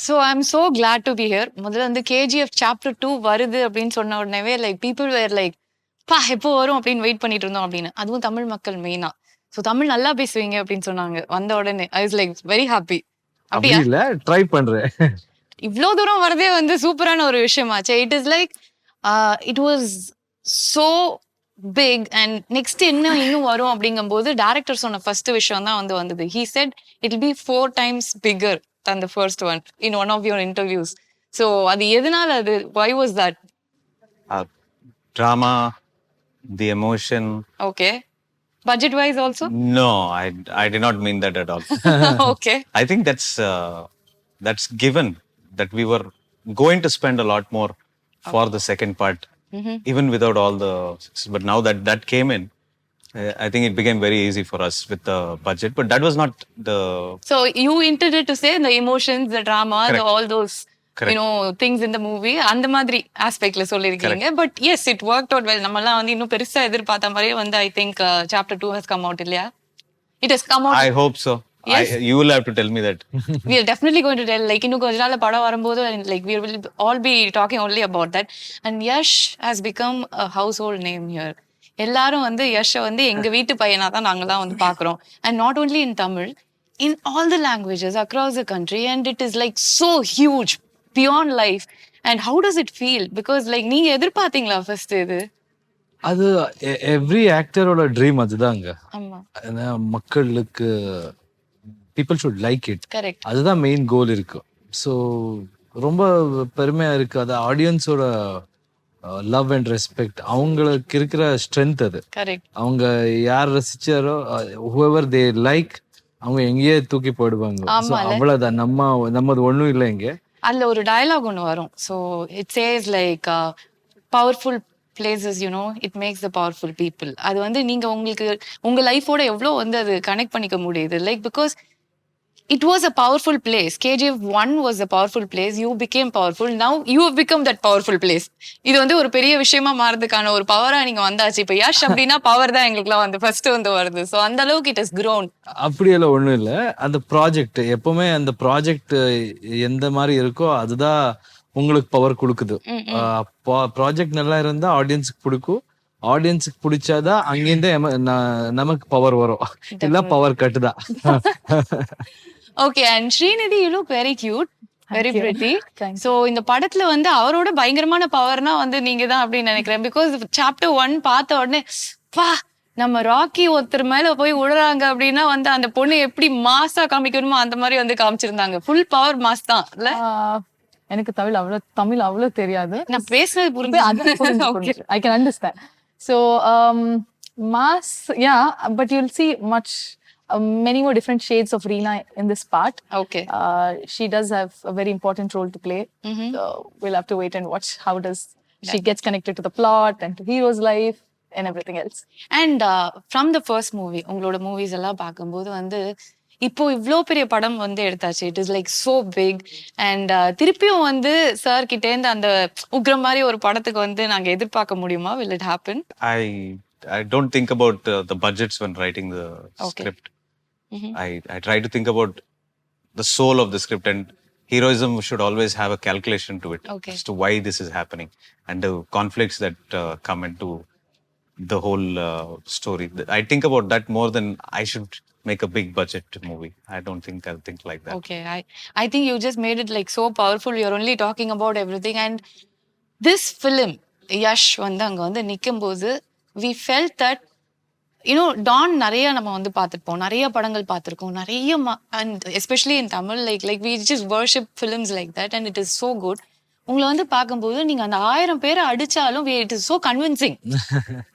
So I'm so glad to be here. முதல்ல வந்து KGF chapter 2 வருது அப்படின்னு சொன்ன உடனேவே like people were like பா எப்போ வரும் அப்படின்னு வெயிட் பண்ணிட்டு இருந்தோம் அப்படின்னு. அதுவும் தமிழ் மக்கள் மெயினா. ஸோ தமிழ் நல்லா பேசுவீங்க அப்படின்னு சொன்னாங்க வந்த உடனே. I was like very happy. அப்படி இல்ல ட்ரை பண்றேன். இவ்ளோ தூரம் வரதே வந்து சூப்பரான ஒரு விஷயமாச்சு. It is like it was so big and next என்ன இன்னும் வரும் அப்படிங்கும்போது டைரக்டர் சொன்ன ஃபர்ஸ்ட் விஷயம் தான் வந்து வந்தது. He said it will be 4 times bigger than the first one in one of your interviews. So அது எதனால அது why was that? Drama, the emotion. Okay. Budget wise also? No, I did not mean that at all. Okay. I think that's given that we were going to spend a lot more for the second part, even without all the. But now that came in, I think it became very easy for us with the budget. But that was not the. So you intended to say the emotions, the drama, all those. Correct. You know things in the movie அந்த மாதிரி ஆஸ்பெக்ட்ல சொல்லிருக்கீங்க. But yes, it worked out well. நம்மலாம் வந்து இன்னும் பெருசா எதிர்பார்த்த மாதிரியே வந்து I think chapter 2 has come out இல்லையா? It has come out. I hope so. Yes. You will have to tell me that. We are definitely going to tell. Like இன்னும் கொஞ்ச நாள்ல படம் வரும்போது like we will all be talking only about that. And Yash has become a household name here. எல்லாரும் வந்து யஷை வந்து எங்க வீட்டு பையனா தான் நாங்கலாம் வந்து பாக்குறோம். And not only in Tamil, in all the languages across the country, and it is like so huge beyond life. And how does it feel? Because like நீங்க எதிர்பார்த்தீங்களா ஃபர்ஸ்ட் இது? அது எவ்ரி ஆக்டரோட ட்ரீம் அதுதாங்க. ஆமா. மக்களுக்கு people should like it. Correct. அதுதான் main கோல் இருக்கு. So ரொம்ப பெருமையா இருக்கு. அது ஆடியன்ஸோட லவ் அண்ட் ரெஸ்பெக்ட், அவங்களுக்கு இருக்கிற ஸ்ட்ரென்த் அது. கரெக்ட். அவங்க யார் ரசிச்சாரோ whoever they like அவங்க எங்கேயே தூக்கி போடுவாங்க. அவ்வளவுதான். நம்மது ஒண்ணும் இல்லை இங்க. அதுல ஒரு டயலாக் ஒன்று வரும். So it chase like powerful places you know it makes the powerful people. அது வந்து நீங்க உங்களுக்கு உங்க லைஃபோட எவ்வளோ வந்து அது கனெக்ட் பண்ணிக்க முடியுது. Like because it was a powerful place. KGF1 was a powerful place. You became powerful. Now you have become that powerful place. இது வந்து ஒரு பெரிய விஷயமா மாறதுக்கான ஒரு பவரா நீங்க வந்தாச்சு. இப்ப யஷ் அப்படின்னா பவர் தான் எங்களுக்குலாம் வந்து ஃபர்ஸ்ட் வந்து வருது. ஸோ அந்த அளவுக்கு இட் ஹஸ் grown. அப்படியெல்லாம் ஒண்ணும் இல்லை. அந்த ப்ராஜெக்ட் எப்பவுமே அந்த ப்ராஜெக்ட் எந்த மாதிரி இருக்கோ அதுதான் உங்களுக்கு பவர் கொடுக்குது. ப்ராஜெக்ட் நல்லா இருந்தா ஆடியன்ஸுக்கு பிடிக்கும். ஆடியன்ஸுக்கு பிடிச்சாதான் அங்கிருந்து நமக்கு பவர் வரும். இல்ல power கட்டுதான். Okay, and Srinidhi, you look very cute, very pretty. So இந்த படத்துல வந்து அவரோட பயங்கரமான பவர்னா வந்து நீங்க தான் அப்படின்னு நினைக்கிறேன். பிகாஸ் சாப்டர் 1 பார்த்த உடனே பா நம்ம ராக்கி ஒருத்தர் மேல போய் விடுறாங்க அப்படின்னா வந்து அந்த பொண்ணு எப்படி மாசா காமிக்கணுமோ அந்த மாதிரி வந்து காமிச்சிருந்தாங்க. ஃபுல் பவர் மாஸ் தான் இல்ல? எனக்கு தமிழ் அவ்வளவு தெரியாது. நான் பேசுறது புரிஞ்சு. I can understand. So mass, yeah, but you'll see much many more different shades of Reena in this part. Okay. She does have a very important role to play. So we'll have to wait and watch how does she gets connected to the plot and to hero's life and everything else. And from the first movie, உங்களோட movies எல்லாம் பார்க்கும்போது வந்து இப்போ இவ்ளோ பெரிய படம் வந்து எடுத்தாச்சு. It is like so big. And திருப்பியும் வந்து சார் கிட்டே இருந்து அந்த உக்ரம் மாதிரி ஒரு படத்துக்கு வந்து நாங்க எதிர்பார்க்க முடியுமா? Will it happen? I don't think about the budgets when writing the script. I try to think about the soul of the script, and heroism should always have a calculation to it as to why this is happening and the conflicts that come into the whole story. I think about that more than I should make a big budget movie. I don't think I'll think like that. Okay, I think you just made it like so powerful. You're only talking about everything. And this film, Yash வந்து அங்க வந்து நிக்கும்போது we felt that Don நிறைய நம்ம வந்து பார்த்துருப்போம், நிறைய படங்கள் பார்த்துருக்கோம், நிறைய and especially in Tamil like we just worship films like that and it is so good. உங்களை வந்து பார்க்கும்போது நீங்க அந்த 1000 பேரை அடிச்சாலும் it is so convincing.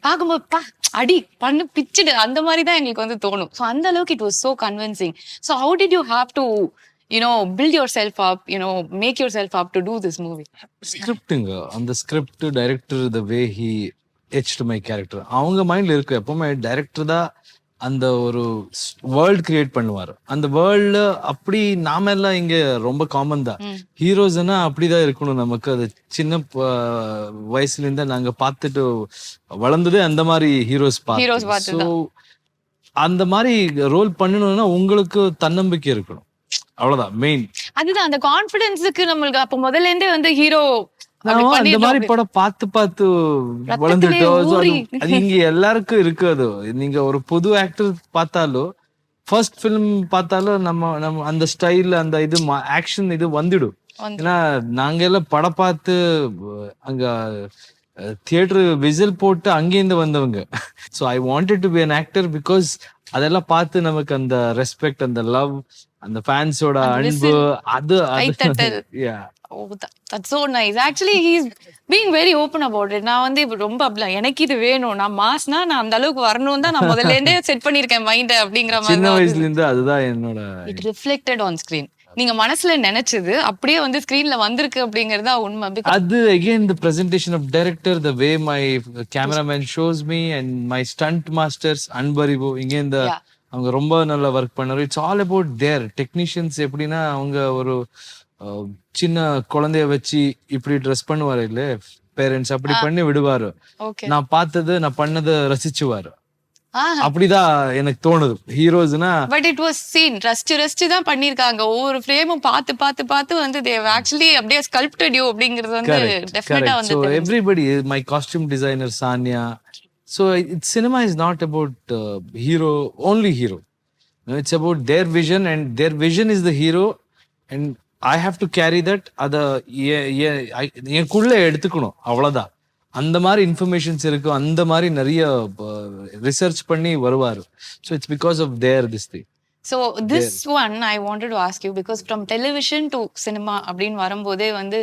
பார்க்கும்போது அடி பண்ணு பிச்சுடு அந்த மாதிரி தான் எங்களுக்கு வந்து தோணும். ஸோ அந்த அளவுக்கு it was so convincing. So how did you have to build yourself up, make yourself up to do this movie? ஸ்கிரிப்டுங்க, அந்த script director the way he etched my character அவங்க மைண்ட்ல இருக்கு. எப்பவுமே டைரக்டர் தான் அந்த ஒரு வேர்ல்ட் கிரியேட் பண்ணுவார். அந்த வேர்ல்டு அப்படி நாம எல்லாம் இங்க ரொம்ப காமன் தான். ஹீரோஸ்னா அப்படிதான் இருக்கணும். நமக்கு அது சின்ன வயசுல இருந்தா நாங்க பார்த்துட்டு வளர்ந்ததே அந்த மாதிரி ஹீரோஸ் பார்த்து. ஸோ அந்த மாதிரி ரோல் பண்ணணும்னா உங்களுக்கு தன்னம்பிக்கை இருக்கணும். அவ்வளவுதான் மெயின். அதுதான் அந்த கான்ஃபிடன்ஸுக்கு நம்மளுக்கு அப்ப முதல்ல இருந்தே வந்து ஹீரோ அந்த மாதிரி படம் பார்த்து வளர்ந்துட்டோம். அது இங்க எல்லாருக்கும் இருக்கு. அது நீங்க ஒரு புது ஆக்டர் பார்த்தாலும் ஃபர்ஸ்ட் ஃபிலிம் பார்த்தாலும் நம்ம அந்த ஸ்டைல் அந்த இது ஆக்ஷன் இது வந்துடும். ஏன்னா நாங்க எல்லாம் படம் பார்த்து அங்க தியேட்டர் விசில் போட்டு அங்கேருந்து வந்தவங்க. So I wanted to be an actor because அதெல்லாம் பார்த்து நமக்கு அந்த ரெஸ்பெக்ட், அந்த லவ், அந்த ஃபேன்ஸோட அன்பு, அது Oh, that's so nice. Actually, he's being very open about it. நான் வந்து ரொம்ப அப்படிலாம் எனக்கு இது வேணும், நான் மாஸ்னா நான் அந்த அளவுக்கு வரணும் தான் நான் முதல்ல இருந்தே செட் பண்ணிருக்கேன் மைண்ட் அப்படிங்கிற மாதிரி. சின்ன வயசுல இருந்து அதுதான் என்னோட. It reflected on screen. நீங்க மனசுல நினைச்சது அப்படியே வந்து ஸ்கிரீன்ல வந்திருக்கு அப்படிங்கறதா உண்மை. அது again the presentation of director, the way my cameraman shows me and my stunt masters Anbariv இங்க இந்த அவங்க ரொம்ப நல்லா ஒர்க் பண்ணாரு. It's all about their technicians. எப்படின்னா அவங்க ஒரு சின்ன குழந்தைய வச்சு இப்படி ட்ரெஸ் பண்ணுவாரு இல்ல பேரண்ட்ஸ், அப்படி பண்ணி விடுவாரு. நான் பார்த்தது நான் பண்ணதை ரசிச்சுவாரு. அப்படிதான் எனக்கு தோணுது ஹீரோஸ்னா. But it was scene rust தான் பண்ணிருக்காங்க. ஒவ்வொரு ஃப்ரேமும் பார்த்து பார்த்து பார்த்து வந்து தே ஆக்சுவலி அப்படியே ஸ்கல்ப்டட் யூ அப்படிங்கிறது வந்து டெஃபினட்டா வந்து. So everybody, my costume designer Sanya. So cinema is not about hero, only hero. No, it's about their vision, and their vision is the hero, and I have to carry that. அத எனக்குள்ள எடுத்துக்கணும், அவ்வளவுதான். அந்த மாதிரி informations இருக்கு, அந்த மாதிரி நிறைய ரிசர்ச் பண்ணி வருவாரு. So it's because of there this thing. So this one I wanted to ask you because from television to cinema அப்படின்னு வரும்போதே வந்து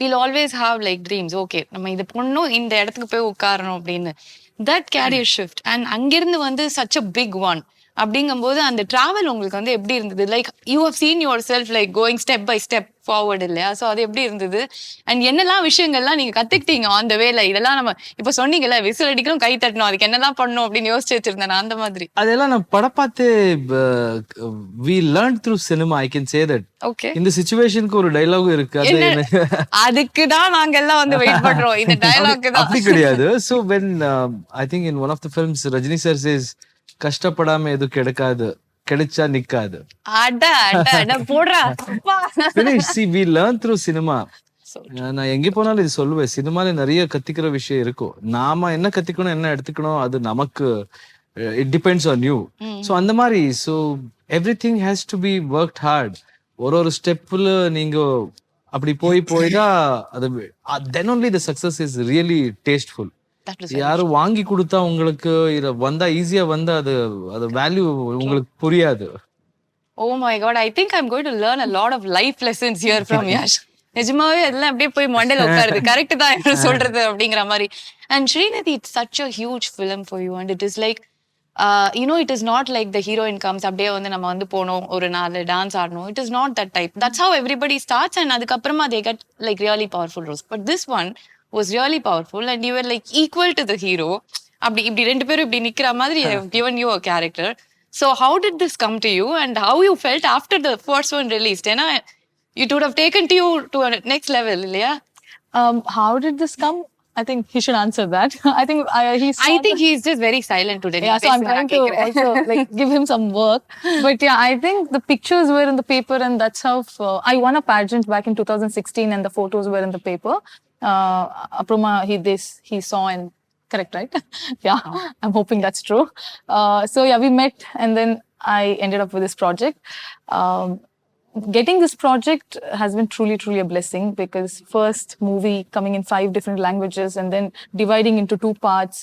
we'll always have like dreams. Okay நம்ம இது பண்ணணும், இந்த இடத்துக்கு போய் உட்காரணும் அப்படின்னு. தட் கேரியர் ஷிஃப்ட் அண்ட் அங்கிருந்து வந்து such a big one அப்படிங்கும்போது அந்த டிராவல் உங்களுக்கு வந்து எப்படி இருந்தது? Like you have seen yourself like going step by step forward இல்லையா? ஸோ அது எப்படி இருந்தது? அண்ட் என்னெல்லாம் விஷயங்கள்லாம் நீங்க கத்துக்கிட்டீங்க ஆன் த வேல? இதெல்லாம் நம்ம இப்ப சொன்னீங்கல்ல விசில் அடிக்கணும், கை தட்டணும், அதுக்கு என்னெல்லாம் பண்ணணும் அப்படின்னு யோசிச்சு வச்சிருந்தேன் அந்த மாதிரி. அதெல்லாம் நான் படம் பார்த்து we learned through cinema, I can say that. Okay, இந்த சிச்சுவேஷனுக்கு ஒரு டயலாக் இருக்கு, அதுக்கு தான் நாங்க எல்லாம் வந்து வெயிட் பண்றோம். இந்த டயலாக் தான் அப்படி கிடையாது. So when I think in one of the films Rajini sir says கஷ்டப்படாம எதுவும் கிடைக்காது, கிடைச்சா நிக்காது. See, we learn through cinema. நான் எங்க போனாலும் இது சொல்லுவேன், சினிமால நிறைய கத்திக்கிற விஷயம் இருக்கும். நாம என்ன கத்திக்கணும், என்ன எடுத்துக்கணும், அது நமக்கு it depends on you. So அந்த மாதிரி so everything has to be worked hard. ஒரு ஸ்டெப்ல நீங்க அப்படி போய்தான் அது then only the success is really tasteful. யாரும் வாங்கி கொடுத்தா உங்களுக்கு இத வந்தா ஈஸியா வந்தா அது வேல்யூ உங்களுக்கு புரியாது. Oh my god, I think I'm going to learn a lot of life lessons here from Yash. நிஜமாவே அதெல்லாம் அப்படியே போய் மண்டையில உட்காருது. கரெக்ட் தான் என்ன சொல்றது அப்படிங்கிற மாதிரி. And Srinidhi, it's such a huge film for you and it is like you know, it is not like the heroine comes அப்படியே வந்து நம்ம வந்து போனோம் ஒரு நாள் டான்ஸ் ஆடணும். It is not that type. That's how everybody starts and அதுக்கப்புறமா they get like really powerful roles. But this one was really powerful and you were like equal to the hero. அப்படி இப்படி ரெண்டு பேரும் இப்படி நிக்கிற மாதிரி have given you a character. So how did this come to you and how you felt after the first one released? ஏன்னா it would have taken you to a next level இல்லையா? How did this come? I think he should answer that. I think he's just very silent today. Yeah, so I'm trying to also like give him some work. But yeah, I think the pictures were in the paper and that's how I won a pageant back in 2016 and the photos were in the paper. Aproma he saw and correct, right? Yeah, I'm hoping that's true. So yeah, we met and then I ended up with this project. Getting this project has been truly a blessing because first movie coming in 5 different languages and then dividing into 2 parts.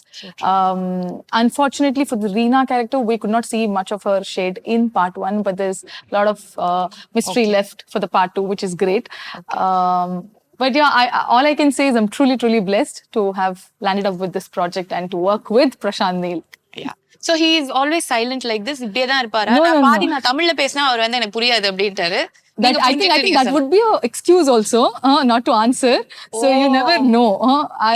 Unfortunately for the Reena character, we could not see much of her shade in part 1, but there's a lot of mystery left for the part 2, which is great. But yeah, all I can say is I'm truly blessed to have landed up with this project and to work with Prashanth Neel. Yeah. So he is always silent like this. இப்படியே தான் இருப்பாரா? நான் தமிழ்ல பேசினா அவர் வந்து எனக்கு புரியாது அப்படின்ட்டாரு. I think that would be an excuse also not to answer. So you never know.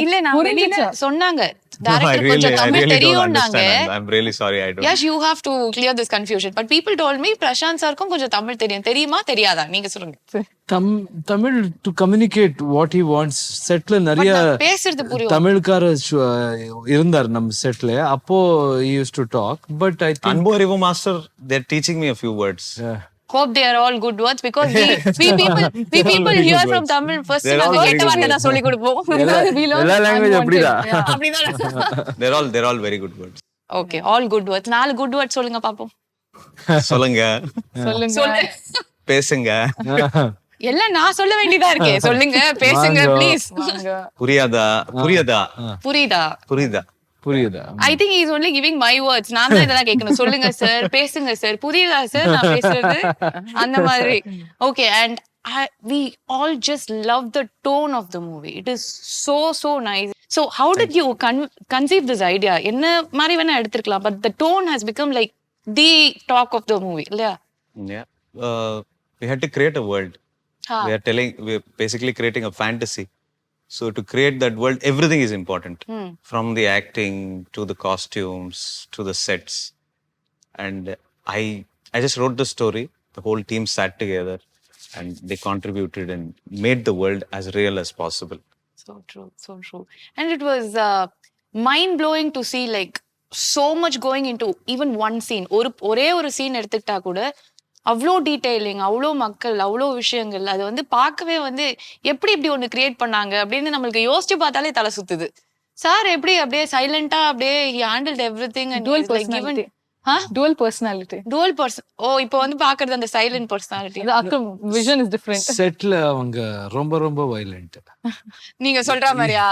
இல்ல நான் வெளியில சொன்னாங்க டைரக்டர் கொஞ்சம் Tamil தெரியும்னாங்க. I'm really sorry, I don't. Yes, you have to clear this confusion. But people told me Prashanth சாருக்கும் கொஞ்சம் தமிழ் தெரியும். தெரியுமா தெரியாதா? நீங்க சொல்லுங்க. Tamil to communicate what he wants. செட்ல நிறைய பேசுறது புரியும். தமிழ்கார இருந்தார் நம்ம செட்ல. அப்போ he used to talk, but I think Anbariv master they're teaching me a few words. hope they are all good words because we people hear from Tamil first They're all நாங்க very கேட்ட good வார்த்தை words. தான் சொல்லி கொடுப்போம். எல்லா language அப்படிதான். அப்படிதான். They're all very good words. Okay, all good words. 4 good words சொல்லுங்க பாப்போம். சொல்லுங்க, சொல்லு. பேசுங்க, எல்லாம் நான் சொல்ல வேண்டியதா இருக்கே. சொல்லுங்க, பேசுங்க ப்ளீஸ். புரியாதா, புரியுதா, புரியுதா. புரியுதா? I think he is only giving my words. நான் தான் இதெல்லாம் கேட்கணும். சொல்லுங்க சார், பேசுங்க சார், புரியுதா சார் நான் பேசுறது, அந்த மாதிரி. Okay, and we all just love the tone of the movie. It is so nice. So how did you conceive this idea? என்ன மாதிரி வேணா எடுத்துக்கலாம், but the tone has become like the talk of the movie. Yeah. We had to create a world. We're basically creating a fantasy. So to create that world, everything is important. From the acting to the costumes to the sets. And I just wrote the story. The whole team sat together and they contributed and made the world as real as possible. So true. And it was mind blowing to see like so much going into even one scene. ஒரே ஒரு scene எடுத்துக்கிட்டா கூட அவ்வளோ detailing, அவ்வளோ மக்கள், அவ்வளோ விஷயங்கள். அது வந்து பார்க்கவே வந்து எப்படி இப்படி ஒண்ணு கிரியேட் பண்ணாங்க அப்படின்னு நம்மளுக்கு யோசிச்சு பார்த்தாலே தலை சுத்துது. சார் எப்படி அப்படியே சைலண்டா அப்படியே handled everything and Dual personality. Dual personality. ஓ இப்போ வந்து பாக்குறது அந்த silent personality. Vision is different. செட்ல அவங்க ரொம்ப வயலண்ட். நீங்க சொல்ற மாதிரியா?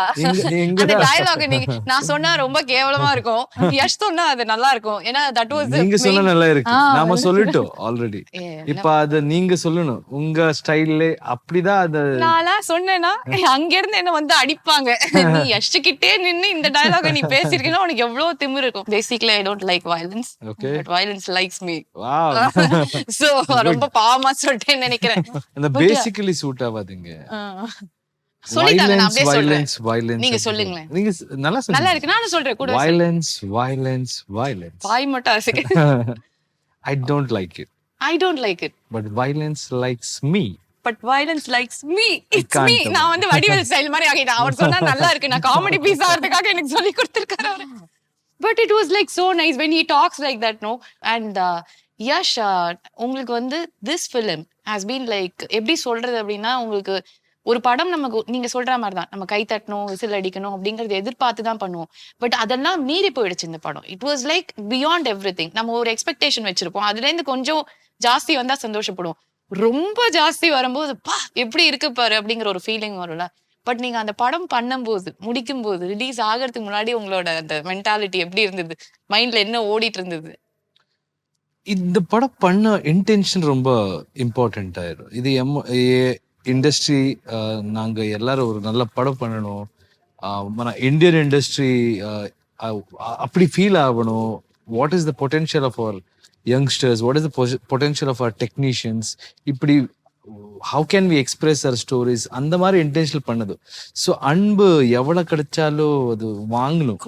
அந்த டயலாக் நான் சொன்னா ரொம்ப கேவலமா இருக்கும், யஷ் சொன்னா அது நல்லா இருக்கும். ஏன்னா தட் வாஸ் நீங்க சொன்னா நல்லா இருக்கு, நாம சொல்லிட்டோம் ஆல்ரெடி. இப்ப அத நீங்க சொல்லணும் உங்க ஸ்டைல்ல. அப்படிதான் அது நான் சொன்னேன்னா அங்க இருந்து என்ன வந்து அடிப்பாங்க. நீ யஷ் கிட்டே நின்னு இந்த டயலாக் நீ பேசிருக்கேன்னா உனக்கு எவ்வளவு திமிரு இருக்கும். Basically I don't like violence. Okay. But violence likes me. Wow. So ரொம்ப பாவமா சொல்லிட்டேன்னு நினைக்கிறேன். அந்த பேசிக்கலி சூட் ஆவாதீங்க. சொல்லிட்டாங்க, நான் அப்படியே சொல்றேன். Violence. நீங்க சொல்லுங்களேன். நீங்க நல்லா சொல்லுங்க. நல்லா இருக்கு, நானும் சொல்றேன் கூட. Violence. வாய் மட்டும் அசைக்க. I don't like it. I don't like it. But violence likes me. But violence likes me. It's me. நான் வந்து வடிவேல் ஸ்டைல் மாதிரி ஆகிட்டேன். அவர் சொன்னா நல்லா இருக்கு, நான் காமெடி பீஸ் ஆகிறதுக்காக எனக்கு சொல்லி கொடுத்திருக்காரு அவரு. But it was like so nice when he talks like that, no? And Yash, உங்களுக்கு வந்து this film has been like, எப்படி சொல்றது அப்படின்னா, உங்களுக்கு ஒரு படம் நமக்கு நீங்க சொல்ற மாதிரி தான், நம்ம கை தட்டணும், விசில் அடிக்கணும் அப்படிங்கறது எதிர்பார்த்து தான் பண்ணுவோம். பட் அதெல்லாம் மீறி போயிடுச்சு இந்த படம். It was like beyond everything. நம்ம ஒரு எக்ஸ்பெக்டேஷன் வச்சிருப்போம், அதுல இருந்து கொஞ்சம் ஜாஸ்தி வந்தா சந்தோஷப்படுவோம். ரொம்ப ஜாஸ்தி வரும்போது பா எப்படி இருக்கு பாரு அப்படிங்கிற ஒரு ஃபீலிங் வரும்ல. பட் நீங்க அந்த படம் பண்ணும்போது, முடிக்கும் போது, ரிலீஸ் ஆகிறதுக்கு முன்னாடி உங்களோட அந்த மென்டாலிட்டி எப்படி இருந்தது? மைண்ட்ல என்ன ஓடிட்டு இருந்தது? இந்த படம் பண்ண இன்டென்ஷன் ரொம்ப இம்பார்ட்டன்ட் ஆயிடும். இது இண்டஸ்ட்ரி, நாங்க எல்லாரும் ஒரு நல்ல படம் பண்ணணும், இந்தியன் இண்டஸ்ட்ரி அப்படி ஃபீல் ஆகணும். What is the potential of our youngsters, what is the potential of our technicians, இப்படி how can we express our stories, அந்த மாதிரி இன்டென்ஷனல் பண்ணது. ஸோ அன்பு எவ்வளவு கிடைச்சாலும் அது வாங்கணும்,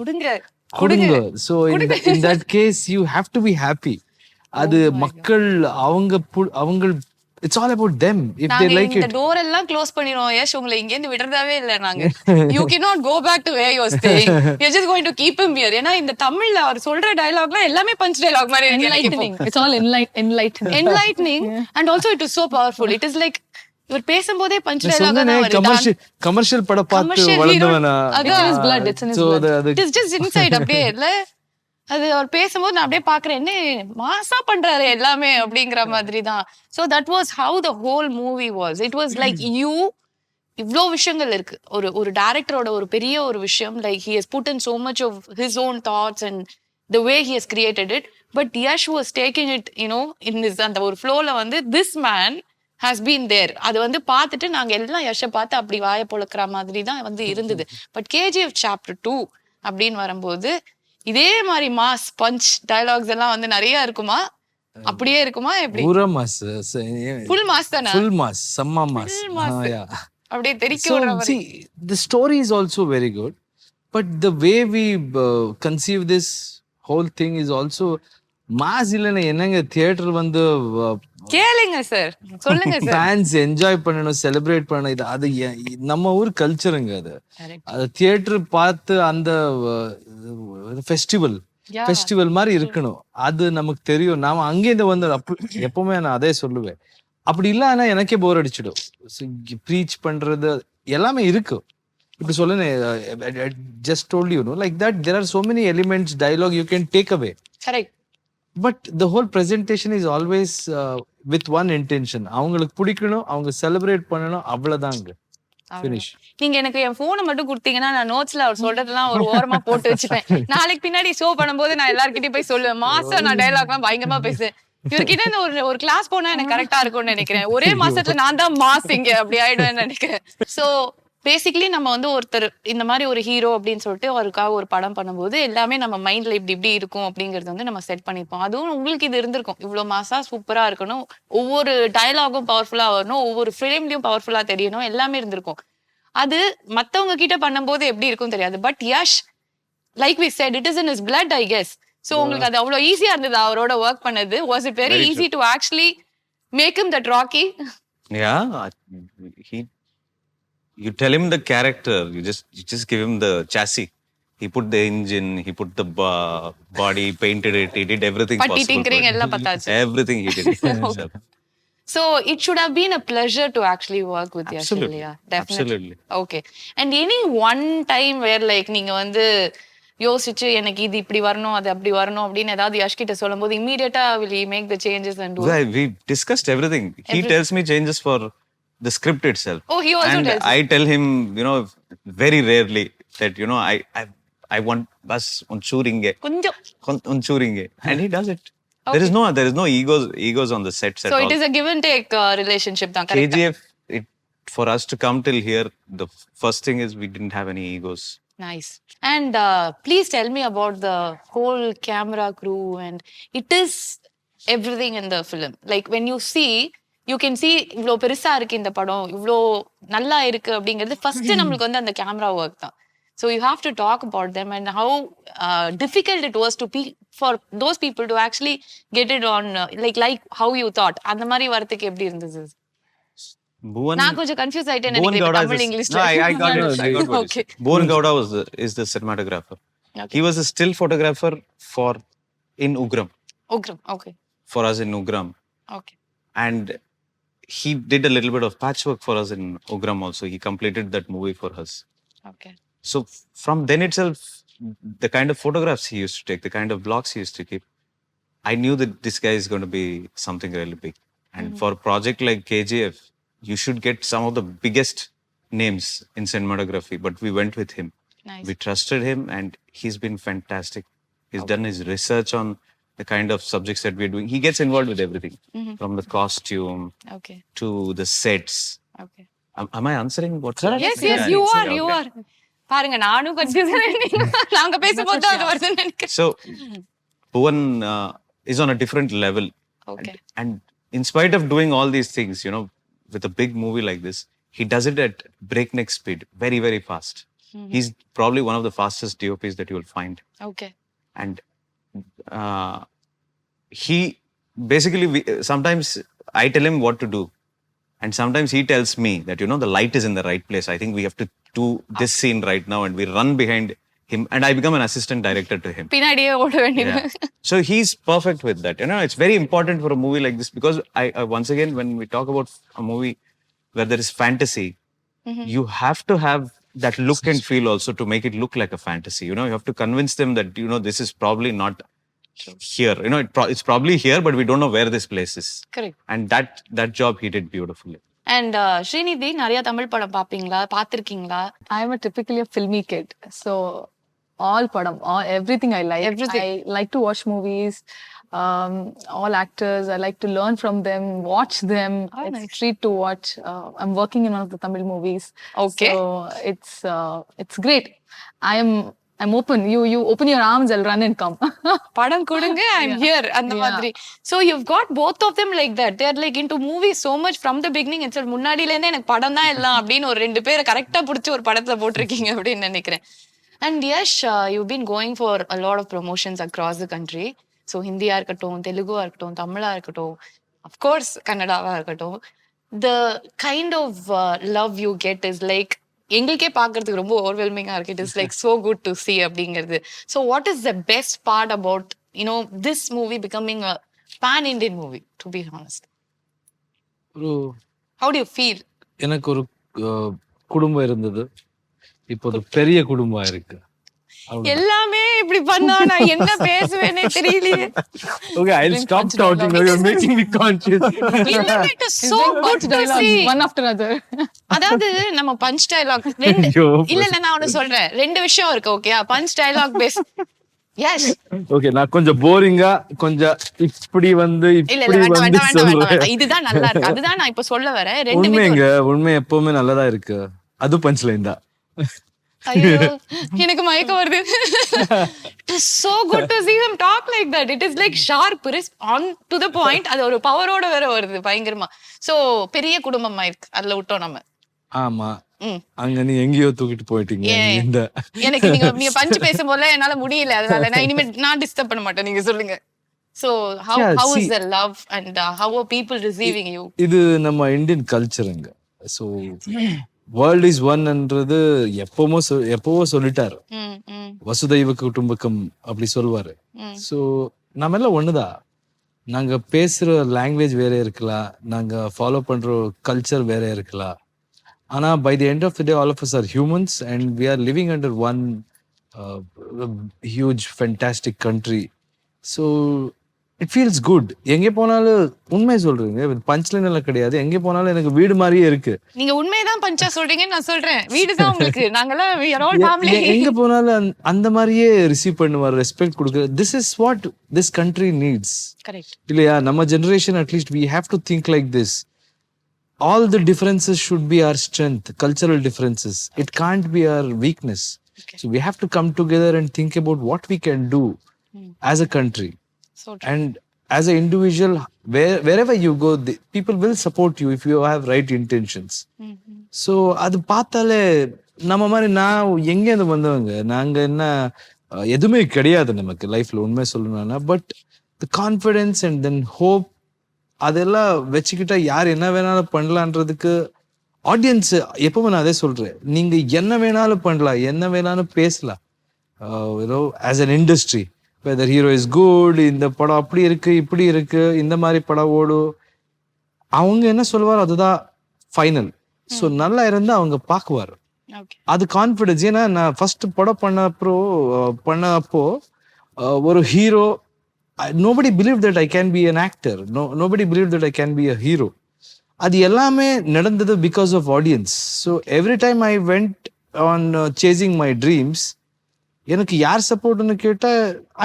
கொடுங்க. So in that case you have to be happy. அது மக்கள் அவங்க it's all about them. If they like it. இந்த டோர் எல்லாம் க்ளோஸ் பண்ணிரோம். Yash உங்களை இங்க இருந்து விடறதாவே இல்ல நாங்க. You cannot go back to where you are staying. We are just going to keep him here. ஏன்னா இந்த தமிழ்ல அவர் சொல்ற டயலாக்லாம் எல்லாமே பஞ்ச் டயலாக் மாதிரி இருக்கு. It's all enlightening. And also it is so powerful. It is like இவர் பேசும்போதே punch dialogue தான் வருது. கமர்ஷியல் படம் பார்த்து வளர்ந்தவனா. It's in his blood. It is just inside அப்படியே இல்ல. அது அவர் பேசும்போது நான் அப்படியே பாக்குறேன், என்ன மாசா பண்றாரு எல்லாமே அப்படிங்கிற மாதிரி தான். So that was how the whole movie was. It was like இவ்வளோ விஷயங்கள் இருக்கு. ஒரு டைரக்டரோட ஒரு பெரிய ஒரு விஷயம், like he has put in so much of his own thoughts and the way he has created it. But Yash was taking it in this, அந்த ஒரு ஃப்ளோல வந்து this man has been there. அது வந்து பார்த்துட்டு நாங்க எல்லாம் யஷை பார்த்து அப்படி வாய பொழக்கிற மாதிரி தான் வந்து இருந்தது. பட் KGF Chapter 2 அப்படின்னு வரும்போது இதே மாதிரி மாஸ் பஞ்ச் டயலாக்ஸ் எல்லாம் வந்து நிறைய இருக்குமா? அப்படியே இருக்குமா? எப்படி பூரா மாஸ், ஃபுல் மாஸ் தானா? ஃபுல் மாஸ், செம்ம மாஸ். அப்படியே தெரிக்க விடுற மாதிரி. See, the story is also very good, but the way we conceive this whole thing is also mass. இல்லைன்னா என்னங்க, தியேட்டர் வந்து கேளுங்க சார், சொல்லுங்க சார். ஃபேன்ஸ் என்ஜாய் பண்ணணும், செலிப்ரேட் பண்ணணும். இது அது நம்ம ஊர் கல்ச்சருங்க. அது தியேட்டர் பார்த்து அந்த ஃபெஸ்டிவல் Yeah. ஃபெஸ்டிவல் மாதிரி இருக்கணும். அது நமக்கு தெரியும். நாம அங்கேருந்து வந்து எப்பவுமே நான் அதே சொல்லுவேன். அப்படி இல்லைன்னா எனக்கே போர் அடிச்சிடும். ப்ரீச் பண்றது எல்லாமே இருக்கு. இப்படி சொல்லுங்க, just told you, no, like that there are so many elements, dialogue you can take away. Correct. But the whole presentation is always with one intention. அவங்களுக்கு பிடிக்கணும், அவங்க செலிப்ரேட் பண்ணணும், அவ்வளவுதாங்க. Finish. நீங்க எனக்கு என் போனை மட்டும் கொடுத்தீங்கன்னா நான் நோட்ஸ்ல அவர் சொல்றதெல்லாம் ஒரு ஓரமா போட்டு வச்சுப்பேன். நாளைக்கு பின்னாடி ஷோ பண்ணும்போது நான் எல்லார்கிட்டயும் போய் சொல்லுவேன், மாசம் நான் டைலாக்லாம் பயங்கரமா பேசுவேன். இவர்கிட்ட இந்த ஒரு கிளாஸ் போனா எனக்கு கரெக்டா இருக்கும்னு நினைக்கிறேன். ஒரே மாசத்துல நான் தான் மாஸ் இங்க அப்படி ஆயிடுவேன்னு நினைக்கிறேன். சோ பேசிக்கலி நம்ம வந்து ஒருத்தர் இந்த மாதிரி ஒரு ஹீரோ அப்படின்னு சொல்லிட்டு அவருக்காக ஒரு படம் பண்ணும்போது எல்லாமே நம்ம மைண்ட்ல இப்படி இருக்கும் அப்படிங்கறது வந்து நம்ம செட் பண்ணிப்போம். அதுவும் உங்களுக்கு இது இருந்திருக்கும், இவ்வளவு மாசா சூப்பரா இருக்கணும், ஒவ்வொரு டயலாகும் பவர்ஃபுல்லா வரணும், ஒவ்வொரு ஃப்ரேம்லயும் பவர்ஃபுல்லா தெரியணும், எல்லாமே இருந்திருக்கும். அது மத்தவங்க கிட்ட பண்ணும்போது எப்படி இருக்கும் தெரியாது. But Yash, like we said, it is in his blood, I guess. So உங்களுக்கு அது அவ்வளவு ஈஸியா இருந்தது அவரோட ஒர்க் பண்ணது? Was it very easy to actually make him that Rocky? You tell him the character, you just give him the chassis. He put the engine, he put the body, painted it, he did everything possible. Everything he did. Okay. So it should have been a pleasure to actually work with Yash. Definitely. Okay. And any one time where like நீங்க வந்து யோசிச்சு எனக்கு இது இப்படி வரணும், அது அப்படி வரணும் அப்படின்னு ஏதாவது யஷ் கிட்ட சொல்லும்போது immediately will he make the changes and do it? We discussed everything. He tells me changes for the script itself. Oh, he also and tells. I tell him, very rarely that I want bus unchuringe. And he does it. Okay. There is no egos on the sets at all. So it is a give and take relationship then, correct? KGF, for us to come till here, the first thing is we didn't have any egos. Nice. And please tell me about the whole camera crew, and it is everything in the film. Like when you see, you can see இவ்ளோ பெருசா இருக்கு இந்த படம், இவ்ளோ நல்லா இருக்கு அப்படிங்கிறது first நம்மளுக்கு வந்து அந்த கேமரா ஒர்க் தான். So you have to talk about them and how difficult it was to be for those people to actually get it on like how you thought. அந்த மாதிரி வரதுக்கு எப்படி இருந்தது? நான் கொஞ்சம் கன்ஃபியூஸ் ஆயிட்டேன் நினைக்கிறேன் தமிழ் இங்கிலீஷ்ல. I got it. Okay. Bhuvan Gowda is the cinematographer. Okay. He was a still photographer in Ugram. Okay. For us in Ugram. Okay. And he did a little bit of patchwork for us in Ugram also. He completed that movie for us. Okay. So from then itself, the kind of photographs he used to take, the kind of blogs he used to keep, I knew that this guy is going to be something really big. And for a project like KGF, you should get some of the biggest names in cinematography. But we went with him. Nice. We trusted him and he's been fantastic. He's done his research on the kind of subjects that we're doing. He gets involved with everything. From the costume to the sets. Okay. Am I answering what? Yes, you are. பாருங்க நானும் confuse ஆயிட்டேன். நாங்க பேசும்போது அது வருதுன்னு நினைக்கிறேன். So Bhuvan is on a different level. Okay. And in spite of doing all these things, with a big movie like this, he does it at breakneck speed, very, very fast. He's probably one of the fastest DOPs that you will find. Okay. And he basically, sometimes I tell him what to do. And sometimes he tells me that, the light is in the right place. I think we have to do this scene right now. And we run behind him. And I become an assistant director to him. பின்னாடியே ஓட வேண்டியது. So he's perfect with that. It's very important for a movie like this because once again, when we talk about a movie where there is fantasy, you have to have that look and feel also to make it look like a fantasy. You have to convince them that, this is probably not here. It's probably here, but we don't know where this place is. Correct. And that job he did beautifully. And Srinidhi, நிறைய தமிழ் படம் பாப்பீங்களா, பாத்திருக்கீங்களா? I am typically a filmy kid. So all padam, everything I like. Everything. I like to watch movies. All actors, I like to learn from them, watch them. It's a treat to watch. I'm working in one of the Tamil movies. Okay. So it's great. I'm open. You open your arms, I'll run and come. படம் கொடுங்க, I'm here. அந்த மாதிரி. So you've got both of them like that. They are like into movies so much from the beginning itself. முன்னாடில இருந்தே எனக்கு படம் தான் எல்லாம் அப்படின்னு ஒரு ரெண்டு பேரை கரெக்டா புடிச்சு ஒரு படத்துல போட்டிருக்கீங்க அப்படின்னு நினைக்கிறேன். And Yash, you've been going for a lot of promotions across the country. So ஹிந்தியா இருக்கட்டும், தெலுங்குவா இருக்கட்டும், தமிழா இருக்கட்டும், of course கன்னடாவா இருக்கட்டும். The kind of love you get is like எங்களுக்கே பார்க்கறதுக்கு ரொம்ப ஓவர்வெல்மிங்கா இருக்கு. It is like so good to see அப்படிங்கிறது. So what is the best part about this movie becoming a pan Indian movie to be honest? ஒரு how do you feel? எனக்கு ஒரு குடும்பம் இருந்தது, இப்போ ஒரு பெரிய குடும்பம் இருக்கு. எல்லாமே இப்படி பண்ணா நான் என்ன பேசுவேனே தெரியலையே. Okay, I'll stop talking now. You're making me conscious. It is so good to see. One after another. அதாவது நம்ம பஞ்ச் டயலாக் ரெண்டு ஐயோ. இல்ல நான் ஒண்ணு சொல்றேன். ரெண்டு விஷயம் இருக்கு. Okay, punch dialogue base. Yes. Okay, நான் கொஞ்சம் போரிங்கா கொஞ்சம் இப்படி வந்து இல்ல இப்படி வந்து வேண்டாம். சொல்றேன். இதுதான் நல்லா இருக்கு. அதுதான் நான் இப்ப சொல்ல வரேன். ரெண்டு உண்மைங்க, உண்மை எப்பவுமே நல்லதா இருக்கு. அது பஞ்ச் லைன் தான். ஐயோ எனக்கு மயக்கம் வருது. It is so good to see him talk like that. It is like sharp, on to the point. அது ஒரு பவரோட வேற வருது பயங்கரமா. சோ பெரிய குடும்பமா இருக்கு. அதுல விட்டோம் நம்ம. ஆமா, அங்க நீ எங்கேயோ தூக்கிட்டு போயிட்டீங்க. இந்த எனக்கு நீங்க பஞ்ச் பேசும்போது என்னால முடியல, அதனால நான் இனிமே நான் டிஸ்டர்ப் பண்ண மாட்டேன். நீங்க சொல்லுங்க. So how is the love and how are people receiving you? இது நம்ம இந்தியன் கல்ச்சருங்க. ஸோ வேர்ல்ட் இஸ் ஒன்ன்றது எப்பவோ சொல்லிட்டாரு. வசுதைவ குடும்பக்கம் அப்படி சொல்லுவாரு. ஸோ நம்ம எல்லாம் ஒண்ணுதான். நாங்க பேசுற லாங்குவேஜ் வேற இருக்கலாம், நாங்க ஃபாலோ பண்ற கல்ச்சர் வேற இருக்கலாம். ஆனா by the end of the day all of us are humans and we are living under one huge fantastic country. So it feels good. எங்கே போனாலும் உண்மை சொல்றீங்க, பஞ்ச் லைன் எல்லாம் கிடையாது. எங்கே போனாலும் எனக்கு வீடு மாதிரியே இருக்கு. நீங்க உண்மைதான் பஞ்சா சொல்றீங்கன்னு நான் சொல்றேன். வீடு தான் உங்களுக்கு. நாங்கெல்லாம் we are all family. எங்க போனாலும் அந்த மாதிரியே ரிசீவ் பண்ணுவார், ரெஸ்பெக்ட் கொடுக்குற. This is what this country needs. Correct இல்லையா? நம்ம generation at least we have to think like this. All the differences should be our strength, cultural differences. It can't be our weakness. Okay. So we have to come together and think about what we can do as a country. So true. And as an individual, wherever you go, people will support you if you have right intentions. So அது பார்த்தாலே நம்ம மாதிரி நான் எங்கேருந்து வந்தவங்க, நாங்க என்ன எதுவுமே கிடையாது நமக்கு லைஃப்ல உண்மை சொல்லணும்னா. But the confidence and then hope அதெல்லாம் வச்சுக்கிட்டா யார் என்ன வேணாலும் பண்ணலான்றதுக்கு ஆடியன்ஸ் எப்பவுமே நான் அதே சொல்றேன். நீங்க என்ன வேணாலும் பண்ணலாம், என்ன வேணாலும் பேசலாம். As an industry whether hero is good, இந்த படம் அப்படி இருக்கு இப்படி இருக்கு, இந்த மாதிரி படம் ஓடும், அவங்க என்ன சொல்லுவாரோ அதுதான் ஃபைனல். ஸோ நல்லா இருந்தா அவங்க பார்க்குவார். அது கான்ஃபிடன்ஸ். ஏன்னா நான் ஃபர்ஸ்ட் படம் பண்ணப்போ ஒரு hero, nobody believed that I can be an actor. Nobody believed that I can be a hero. அது எல்லாமே நடந்தது because of audience. So every time I went on chasing my dreams, எனக்கு யார் சப்போர்ட்னு கேட்டா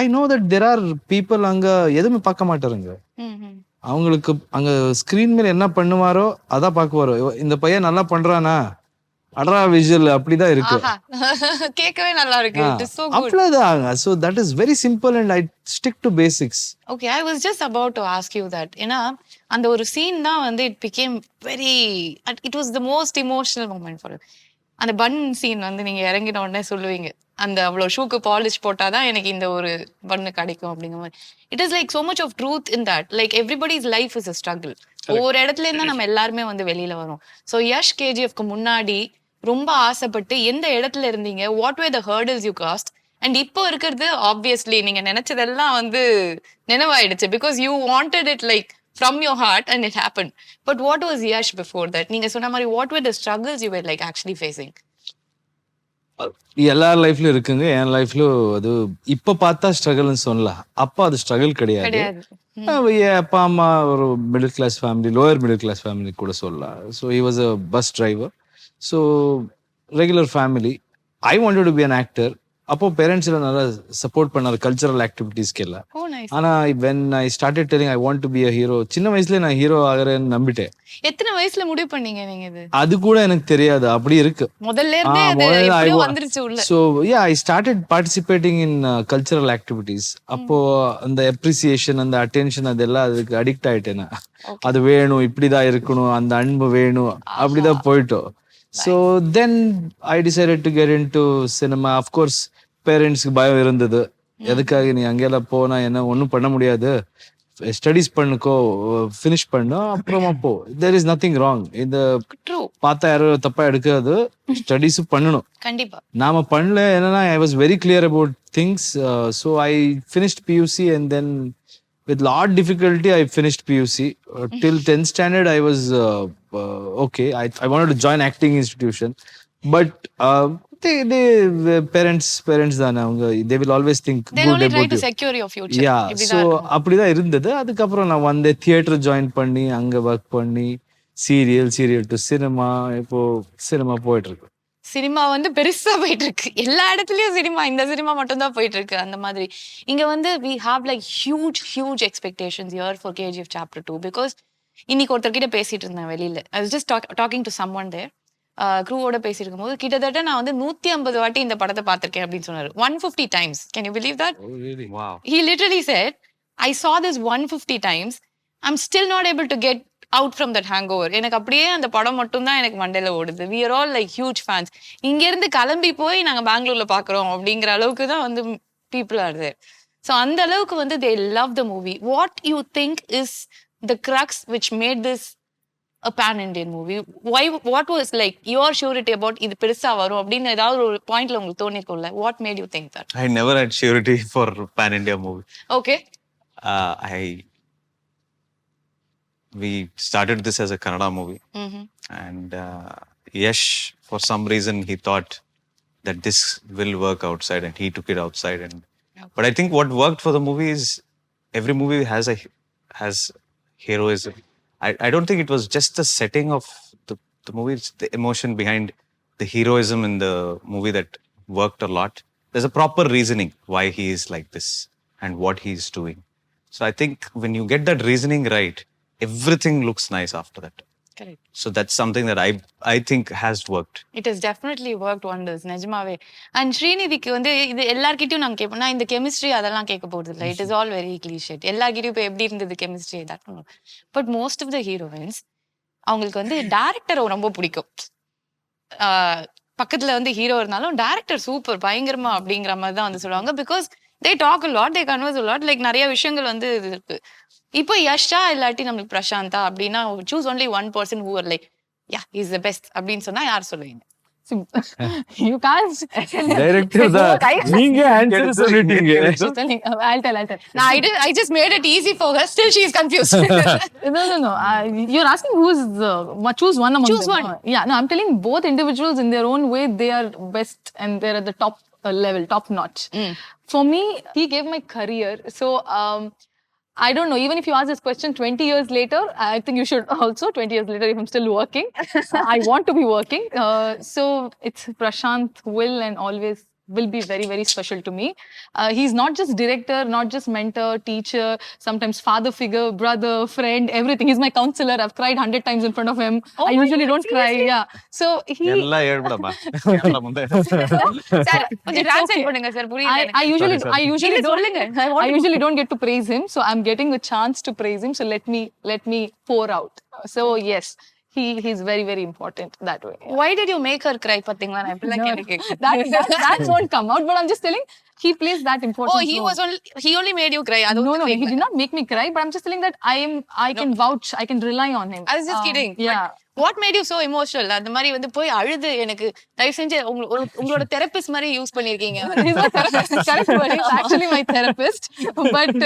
I know that there are people அங்க எதுவுமே பார்க்க மாட்டாருங்க. அவங்களுக்கு அங்க ஸ்கிரீன் மேல என்ன பண்ணுவாரோ அதான் பார்க்குவாரோ. இந்த பையன் நல்லா பண்றானா, அட்ரா விஷுவல் அப்படிதான் இருக்கு. கேட்கவே நல்லா இருக்கு. It is so good. அவ்வளவுதான். So that is very simple and I stick to basics. Okay, I was just about to ask you that. ஏன்னா அந்த ஒரு சீன் தான் வந்து it became very, it was the most emotional moment for you. அந்த பன் scene வந்து நீங்க இறங்கின உடனே சொல்லுவீங்க, அந்த அவ்வளோ ஷூக்கு பாலிஷ் போட்டாதான் எனக்கு இந்த ஒரு பண்ணு கிடைக்கும் அப்படிங்கிற மாதிரி. It is like so much of truth in that. Like everybody's life is a struggle. ஒவ்வொரு இடத்துல இருந்தா நம்ம எல்லாருமே வந்து வெளியில வரும். ஸோ யஷ் கேஜிஎஃப்க்கு முன்னாடி ரொம்ப ஆசைப்பட்டு எந்த இடத்துல இருந்தீங்க, what where the hurdles you cast, and இப்போ இருக்கிறது ஆப்வியஸ்லி நீங்க நினைச்சதெல்லாம் வந்து நினைவாயிடுச்சு. Because you wanted it like from your heart and it happened. But what was Yash before that? நீங்க சொன்ன மாதிரி what were the struggles you were like actually facing? எல்லா லைஃப்லயும் இருக்குங்க. என் லைஃப்லயும் அது இப்ப பார்த்தா ஸ்ட்ரகிள்னு சொல்லலாம். அப்பா அது ஸ்ட்ரகிள் கிடையாது. அப்பா அம்மா ஒரு middle class family, lower middle class family கூட சொல்லலாம். So he was a bus driver. So regular family. I wanted to be an actor. அப்போ பேரண்ட்ஸ் எல்லாம் நல்லா சப்போர்ட் பண்ணாரு கல்ச்சரல் ஆக்டிவிட்டீஸ்க்கு எல்லாம். ஆனா when I started telling I want to be a hero, சின்ன வயசுல நான் ஹீரோ ஆகிறேன்னு நம்பிட்டேன். எத்தனை வயசுல முடிவு பண்ணீங்க நீங்க இது? அது கூட எனக்கு தெரியாது, அப்படி இருக்கு. முதல்ல இருந்தே அது எப்படியோ வந்துருச்சு உள்ள. So yeah, I started participating in cultural activities. அப்போ அந்த அப்ரிசியேஷன், அந்த அட்டென்ஷன், அதெல்லாம் அதுக்கு அடிக்ட் ஆயிட்டேன். அது வேணும், இப்படிதான் இருக்கணும், அந்த அன்பு வேணும், அப்படிதான் போயிட்டோம். So then I decided to get into cinema. Of course பேரண்ட்ஸ்க்கு பயம் இருந்தது. எதுக்காக நீ அங்கெல்லாம் போனா என்ன ஒன்றும் பண்ண முடியாது, ஸ்டடீஸ் பண்ணுக்கோ, ஃபினிஷ் பண்ணு, அப்புறமா போ. There is nothing wrong. இந்த ட்ரூ. பார்த்தா யாரும் தப்பா எடுக்காது. ஸ்டடீஸும் பண்ணணும். கண்டிப்பா. நாம பண்ணல. என்னன்னா I was very clear about things. So I finished PUC and then with lot difficulty I finished PUC. Till 10th standard I was okay. I wanted to join acting institution, but they parents தானே அவங்க, they will always think They good only try about to you. secure your future. Yeah, so அப்படிதான் இருந்தது. அதுக்கப்புறம் நான் வந்து theatre join பண்ணி அங்க work பண்ணி சீரியல் டு சினிமா, இப்போ சினிமா போயிட்டு இருக்கு. சினிமா வந்து பெருசா போயிட்டு இருக்கு. எல்லா இடத்துலயும் சினிமா, இந்த சினிமா மட்டும் தான் போயிட்டு இருக்கு. அந்த மாதிரி இங்க வந்து we have like huge expectations here for KGF chapter 2 because இன்னைக்கு ஒருத்தர்கிட்ட பேசிட்டு இருந்தேன் வெளியில. I was just talking to someone there. க்ரூவோட பேசிட்டு இருக்கும்போது கிட்டத்தட்ட நான் வந்து 150 வாட்டி இந்த படத்தை பார்த்திருக்கேன் அப்படின்னு சொன்னாரு. 150 times. Can you believe that? Oh really? Wow. He literally said, I saw this 150 times. I'm still not able to get out from that hangover. எனக்கு அப்படியே அந்த படம் மட்டும் தான் எனக்கு மண்டையில ஓடுது. We are all like huge fans. இங்க இருந்து கிளம்பி போய் நாங்க பெங்களூர்ல பாக்குறோம் அப்படிங்கிற அளவுக்கு தான் வந்து people are there. So அந்த அளவுக்கு வந்து they love the movie. What you think is the crux which made this a pan-Indian movie? What was like your surety about இது பெருசா வரும் அப்படின்னு ஏதாவது ஒரு பாயிண்ட்ல உங்களுக்கு தோணிருக்கும்ல? What made you think that? I never had surety for pan-India movie. Okay. We started this as a Kannada movie. Mm-hmm. And Yash, for some reason, he thought that this will work outside, and he took it outside. And but I think what worked for the movie is every movie has heroism. I don't think it was just the setting of the movie; it's the emotion behind the heroism in the movie that worked a lot. There's a proper reasoning why he is like this and what he's doing. So I think when you get that reasoning right, everything looks nice after that. Correct. So that's something that I think has worked. It has definitely worked wonders. நிஜமாவே. And ஸ்ரீநிதிக்கு வந்து இது எல்லார்கிட்டயும் நாங்க கேட்போம். நான் இந்த chemistry அதெல்லாம் கேட்க போறது இல்லை. It is all very cliched. எல்லார்கிட்டயும் இப்போ எப்படி இருந்தது chemistry that no. But most of the heroines அவங்களுக்கு வந்து டைரக்டரை ரொம்ப பிடிக்கும். பக்கத்துல வந்து ஹீரோ இருந்தாலும் டைரக்டர் சூப்பர் பயங்கரமா அப்படிங்கிற மாதிரி தான் வந்து சொல்லுவாங்க. Because they talk a lot, they converse a lot. Like நிறைய விஷயங்கள் வந்து இது இருக்கு. இப்போ யஷா இல்லாட்டி நம்மளுக்கு பிரசாந்தா அப்படின்னா choose only one person who are like yeah he's the best அப்படின்னு சொன்னா யார் சொல்லுவீங்க? You can't. டைரக்டர் தான் நீங்க ஆன்சர் சொல்லிட்டீங்க. I'll tell. No, I just made it easy for her. Still she is confused. No. You're asking who's choose one among Choose them. one. Yeah, no, I'm telling both individuals in their own way they are best and they're at the top level, top notch. For me, he gave my career. So I don't know, even if you ask this question 20 years later, I think you should also, 20 years later, if I'm still working, I want to be working. So it's Prashanth will and always will be very, very special to me. He's not just director, not just mentor, teacher, sometimes father figure, brother, friend, everything. He's my counselor. I've cried 100 times in front of him. I usually don't cry. Yeah. So he... எல்லாம் ஏழ்படமா முந்தைய sir கொஞ்சம் translate பண்ணுங்க sir புரியல. I usually don't get to praise him, so I'm getting the chance to praise him, so let me pour out. So yes, he's very, very important that way. Why did you make her cry? பாத்தீங்களா நான் இப்பலாம் கேக்குறேன். That won't come out, but I'm just telling he plays that important role. He only made you cry. No, he did not make me cry, but I'm just telling that I can vouch, I can rely on him. I was just kidding. Yeah. What made you so emotional? அந்த மாதிரி வந்து போய் அழுது எனக்கு தயவு செஞ்சு உங்களோட therapist மாதிரி யூஸ் பண்ணிருக்கீங்க. He's my therapist. Correct, but he's actually my therapist. But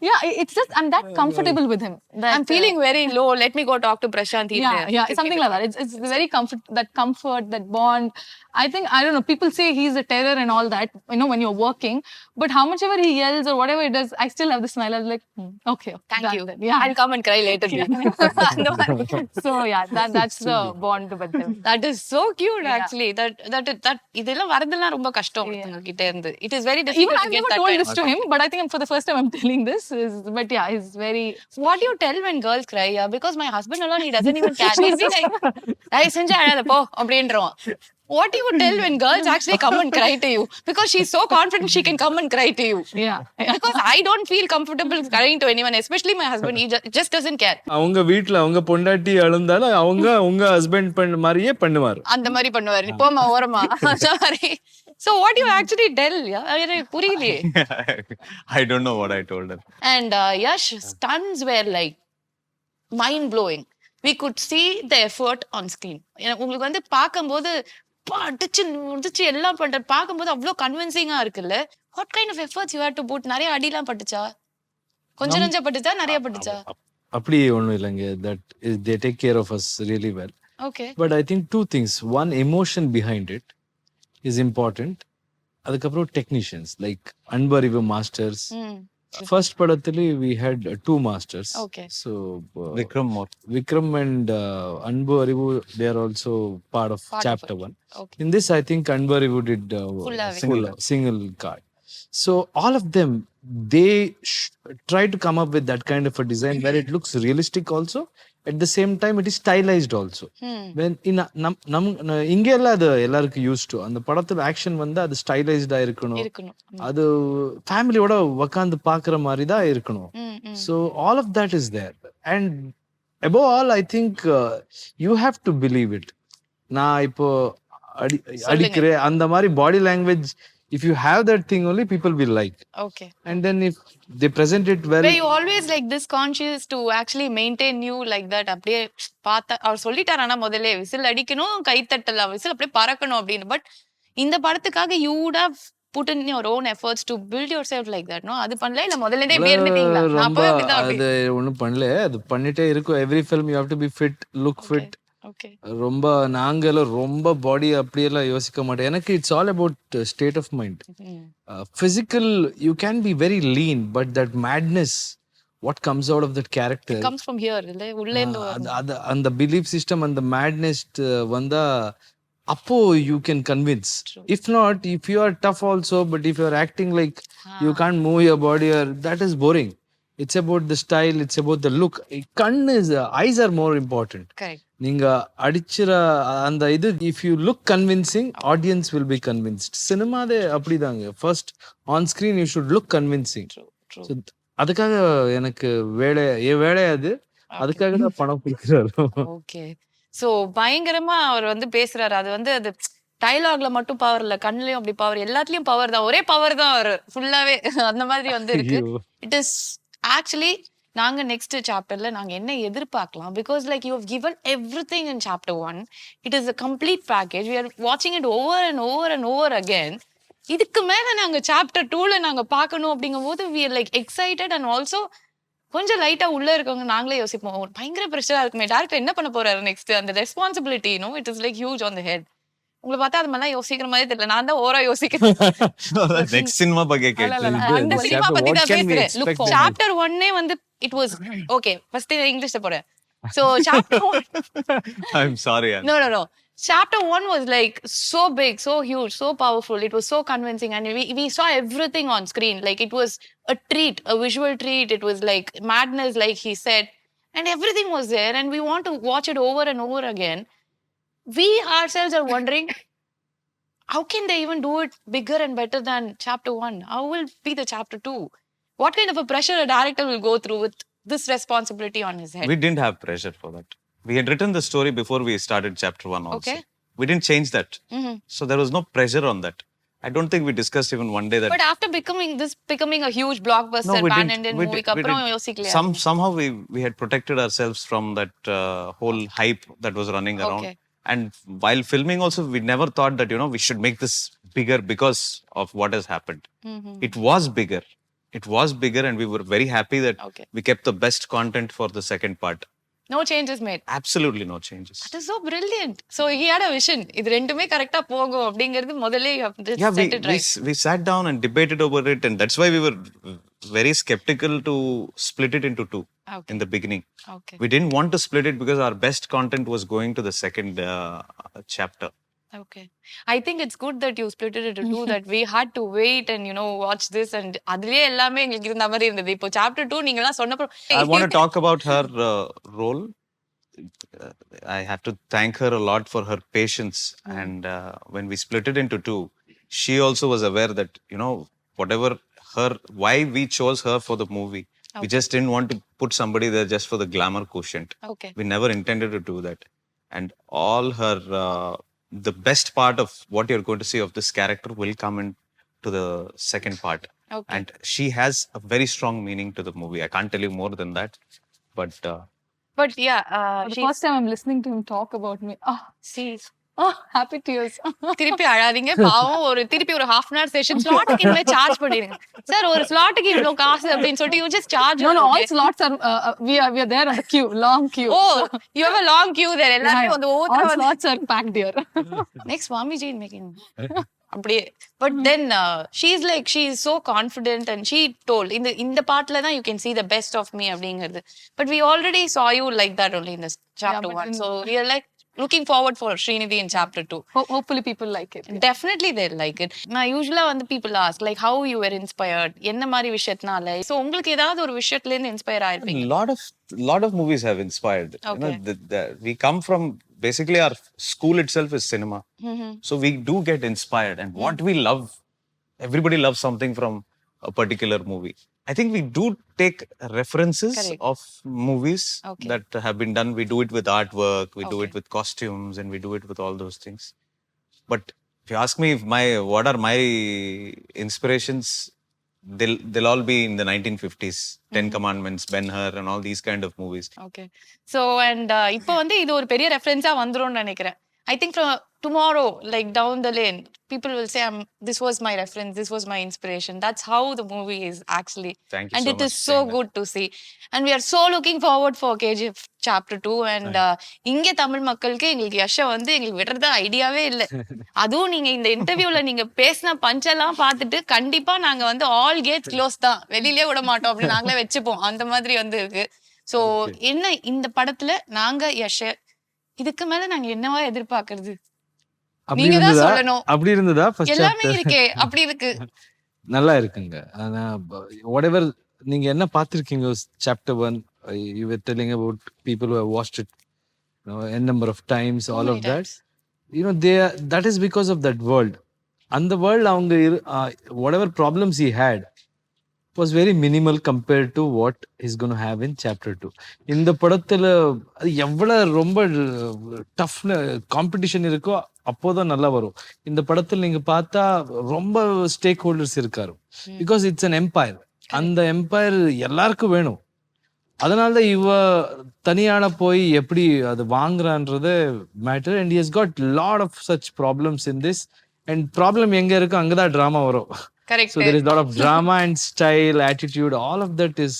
yeah, it's just I'm that comfortable with him. I'm feeling very low. Let me go talk to Prashanth. Yeah, something like that. It's very comfort, that bond. I think, I don't know, people say he's a terror and all that, you know, when you're working, but how much ever he yells or whatever he does, I still have the smile. I was like, okay. Thank you. Then. Yeah. I'll come and cry later. So yeah, that's the bond with him. That is so cute actually. That இதெல்லாம் வரதெல்லாம் ரொம்ப கஷ்டம் கிட்ட இருந்து. It is very difficult. Even I've never told this to him, but I think for the first time I'm telling this. But yeah, he's very... What do you tell when girls cry? Yeah, because my husband alone, he doesn't even care. He's like, I செஞ்சு அழாத போ அப்படின்றோம். What do you tell when girls actually come and cry to you? Because she's so confident she can come and cry to you. Yeah. Because I don't feel comfortable crying to anyone, especially my husband. He just doesn't care. அவங்க வீட்ல அவங்க பொண்டாட்டி அழுந்தாலும் அவங்க உங்க husband பண்ண மாதிரியே பண்ணுவாரு. அந்த மாதிரி பண்ணுவாரு. போமா ஓரமா. Sorry. So what you actually tell? Yeah, எனக்கு புரியலையே. I don't know what I told her. And Yash stunts were like mind blowing. We could see the effort on screen. உங்களுக்கு வந்து பார்க்கும்போது அடிச்சு முடிச்சு எல்லாம் பண்ற பார்க்கும்போது அவ்வளோ கன்வின்சிங்கா இருக்குல்ல. What kind of efforts you had to put? நிறைய அடிலாம் பட்டுச்சா? கொஞ்சம் நஞ்சம் பட்டுச்சா நிறைய பட்டுச்சா? அப்படி ஒன்றும் இல்லைங்க. That they take care of us really well. Okay. But I think two things. One, emotion behind it is important. அதுக்கப்புறம் technicians like Anbariv masters. First படத்துல we had two masters. Okay. So Vikram and Anbu Arivu, they are also part of chapter 1. Okay. In this, I think Anbu Arivu did full single card. So all of them, they try to come up with that kind of a design where it looks realistic also. At the same time, it is stylized also. When in இங்க எல்லாம் அது எல்லாருக்கும் used to. அந்த படத்துல action வந்து அது ஸ்டைலைஸ்டா இருக்கணும். அது ஃபேமிலியோட உட்கார்ந்து பார்க்குற மாதிரி தான் இருக்கணும். So all of that is there. And above all, I think you have to believe it. நான் இப்போ அடிக்கிறேன் அந்த மாதிரி body language. If you have that thing only, people will like. Okay. And then if they present it well. Were you always like this conscious to actually maintain you like that? அப்படியே பார்த்தா அவர் சொல்லிட்டார் ஆனா முதல்ல whistle அடிக்கணும் கைத்தட்டல whistle அப்படியே பறக்கணும் அப்படின்னு. But இந்த படத்துக்காக you would have put in your own efforts to build yourself like that, no? அது பண்ணல இல்ல முதல்ல இருந்தே இப்படி இருந்துட்டீங்களா? ரொம்ப அது ஒண்ணும் பண்ணல. அது பண்ணிட்டே இருக்கும். Every film you have to be fit, look fit. Okay. ரொம்ப நாங்களும் ரொம்ப பாடி அப்படியெல்லாம் யோசிக்க மாட்டேன். எனக்கு it's all about state of mind. Physical you can be very lean, but that madness what comes out of that character comes from here இல்ல உள்ள இருந்து அந்த பிலீஃப் சிஸ்டம் அந்த மேட்னஸ் வந்தா அப்போ you can convince. If not, if you are tough also, but if you are acting like you can't move your body, that is boring. It's about the style, it's about the look. Eyes are more important. Correct. நீங்க அடிச்சிர அந்த இது, if you look convincing, audience will be convinced. சினிமாதே அப்படிதாங்க. First on screen you should look convincing. True. So அதுக்காக எனக்கு வேலை அது. அதுக்காக தான் பணம் கொடுக்குறாரு. ஓகே. சோ பயங்கரமா அவர் வந்து பேசுறாரு. அது வந்து அது டயலாக்ல மட்டும் பவர் இல்ல, கண்ணுலயும் அப்படி பவர், எல்லாத்துலயும் பவர் தான். ஒரே பவர் தான் அவர் ஃபுல்லாவே அந்த மாதிரி வந்து இருக்கு. இட் இஸ் ஆக்சுவலி நாங்க நெக்ஸ்ட் சாப்டர்ல நாங்க என்ன எதிர்பார்க்கலாம்? Because like you have given everything in chapter 1. இட் இஸ் a complete package. we are watching it over and over and over again. இதுக்கு மேல நாங்க சாப்டர் 2ல நாங்க பார்க்கணும் அப்படிங்கும்போது we are like excited and also கொஞ்சம் லைட்டா உள்ள இருக்கவங்க நாங்களே யோசிப்போம், பயங்கர பிரஷரா இருக்குமே, டைரக்டர் என்ன பண்ண போறாரு நெக்ஸ்ட்? அந்த responsibility it is like huge on the head. உங்களை பார்த்தா அது மாதிரிலாம் யோசிக்கிற மாதிரி தெரியல. நான் தான் ஓவரா யோசிக்கிறேன். நெக்ஸ்ட் சினிமா பத்தி கேட்டேன். அந்த சினிமா பத்தி தான் பேசுறேன். லுக் சாப்டர் 1 வந்து it was okay. first இங்கிலீஷ்ல போறேன். So chapter 1 I'm sorry. No. Chapter 1 was like so big, so huge, so powerful. It was so convincing and we saw everything on screen. Like it was a treat, a visual treat. It was like madness, like he said, and everything was there and we want to watch it over and over again. We ourselves are wondering, how can they even do it bigger and better than chapter 1? How will be the chapter 2? What kind of a pressure a director will go through with this responsibility on his head? We didn't have pressure for that. We had written the story before we started chapter 1 also. Okay. We didn't change that. So there was no pressure on that. I don't think we discussed even one day that. But after becoming a huge blockbuster pan-Indian movie, அப்புறம் யோசிக்கலையா? Somehow we had protected ourselves from that whole hype that was running around. Okay. And while filming also, we never thought that, we should make this bigger because of what has happened. It was bigger. It was bigger and we were very happy that we kept the best content for the second part. No changes made. Absolutely no changes. That is so brilliant. So he had a vision. இது ரெண்டுமே கரெக்ட்டா போகும் அப்படிங்கிறது முதல்ல set it right. We sat down and debated over it, and that's why we were very skeptical to split it into two in the beginning. Okay. We didn't want to split it because our best content was going to the second chapter. Okay. I think it's good that you split it into two, that we had to wait and watch this and அதுலயே எல்லாமே எங்களுக்கு இருந்த மாதிரி இருந்தது. இப்போ chapter 2 நீங்கலாம் சொன்னப்போ I want to talk about her role. I have to thank her a lot for her patience. And when we split it into two, she also was aware that, whatever why we chose her for the movie. We just didn't want to put somebody there just for the glamour quotient. Okay. We never intended to do that. And all her the best part of what you're going to see of this character will come into the second part. Okay. And she has a very strong meaning to the movie. I can't tell you more than that, but But yeah, For the first time I'm listening to him talk about me. see, Happy tears. திருப்பி அழாதீங்க பாவம். திருப்பி ஒரு half an hour session ஸ்லாட்டுக்கு இனிமே charge பண்ணிடுங்க sir. ஒரு ஸ்லாட்டுக்கு இவ்ளோ காசு அப்படின்னு சொல்லிட்டு you just charge. No, all slots are we are there on the queue, long queue. Oh, you have a long queue there. எல்லாரும் வந்து all slots are packed here. next Swamiji in making அப்படியே. But then she's so confident and she told இந்த பாட்டுல தான் you can see the best of me அப்படிங்கிறது. But we already saw you like that only in this chapter 1. So we are like looking forward for Srinidhi in chapter 2. Hopefully people like it. Definitely they'll like it. நான் யூசுவலா வந்து people ask like how you were inspired, என்ன மாதிரி விஷயத்தினால. So உங்களுக்கு ஏதாவது ஒரு விஷயத்துல இருந்து inspire ஆயிருப்பீங்க? lot of movies have inspired. Okay. We come from, basically our school itself is cinema. So we do get inspired, and what we love, everybody loves something from a particular movie. I think we do take references Correct. of movies Okay. that have been done. We do it with artwork, we do Okay. it with costumes, and we do it with all those things. But if you ask me what are my inspirations, they'll all be in the 1950s. 10 Commandments, Ben-Hur, and all these kind of movies. Okay. So and இப்போ வந்து இது ஒரு பெரிய ரெஃபரன்ஸா வந்துரும்னு நினைக்கிறேன். I think from tomorrow, like down the lane, people will say, this was my reference, this was my inspiration. That's how the movie is actually. Thank you and so it much is for so saying that. good to see. And we are so looking forward for KGF chapter 2. And இங்க தமிழ் மக்களுக்கு எங்களுக்கு யஷை வந்து எங்களுக்கு விடுறதா ஐடியாவே இல்லை. அதுவும் நீங்க இந்த இன்டர்வியூல நீங்க பேசின பஞ்செல்லாம் பார்த்துட்டு கண்டிப்பா நாங்க வந்து ஆல் கேட்ஸ் க்ளோஸ் தான், வெளியிலே விட மாட்டோம் அப்படின்னு நாங்களே வச்சுப்போம். அந்த மாதிரி வந்து இருக்கு. ஸோ என்ன இந்த படத்துல நாங்க யஷை இதுக்கு மேல நாங்க என்னவா எதிர்பார்க்கறது? நீங்க தான் சொல்லணும். அப்படி இருந்ததா ஃபர்ஸ்ட் எல்லாமே இருக்கே, அப்படி இருக்கு. நல்லா இருக்குங்க. ஆனா whatever நீங்க என்ன பார்த்திருக்கீங்க chapter 1, you were telling about people who have watched it, n number of times, all of that. That is because of that world. And the world அவங்க whatever problems he had was very minimal compared to what he's going to have in chapter 2. இந்த படத்துல அது எவ்வளவு ரொம்ப tough competition இருக்கோ அப்போதான் நல்லா வரும். இந்த படத்துல நீங்க பார்த்தா ரொம்ப ஸ்டேக் ஹோல்டர்ஸ் இருக்காரு. Because it's an empire. அந்த எம்பையர் எல்லாருக்கும் வேணும். அதனாலதான் இவ தனியான போய் எப்படி அது வாங்குறான்றது matter. And he has got lot of such problems in this. And problem எங்க இருக்கு அங்கதான் டிராமா வரும். Correct. So there is a lot of drama and style, attitude, all of that is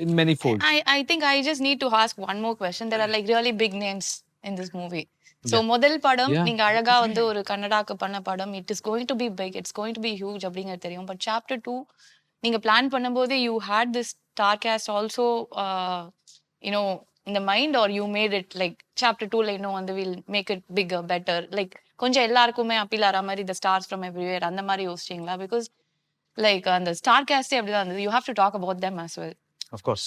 in many folds. I think I just need to ask one more question. There are like really big names in this movie. So முதல் படம் நீங்க அழகா வந்து ஒரு கன்னடாக்கு பண்ண படம். It is going to be big, it's going to be huge அப்படிங்கிறது தெரியும். But chapter 2 நீங்க பிளான் பண்ணும்போது you had this star cast also in the mind, or you made it like chapter 2 ல இன்னும் வந்து we'll make it bigger, better, like கொஞ்சம் எல்லாருக்குமே appeal ஆற மாதிரி the stars from everywhere அந்த மாதிரி யோசிச்சீங்களா? Because like அந்த star cast அப்படிதான் இருந்தது. You have to talk about them as well. Of course.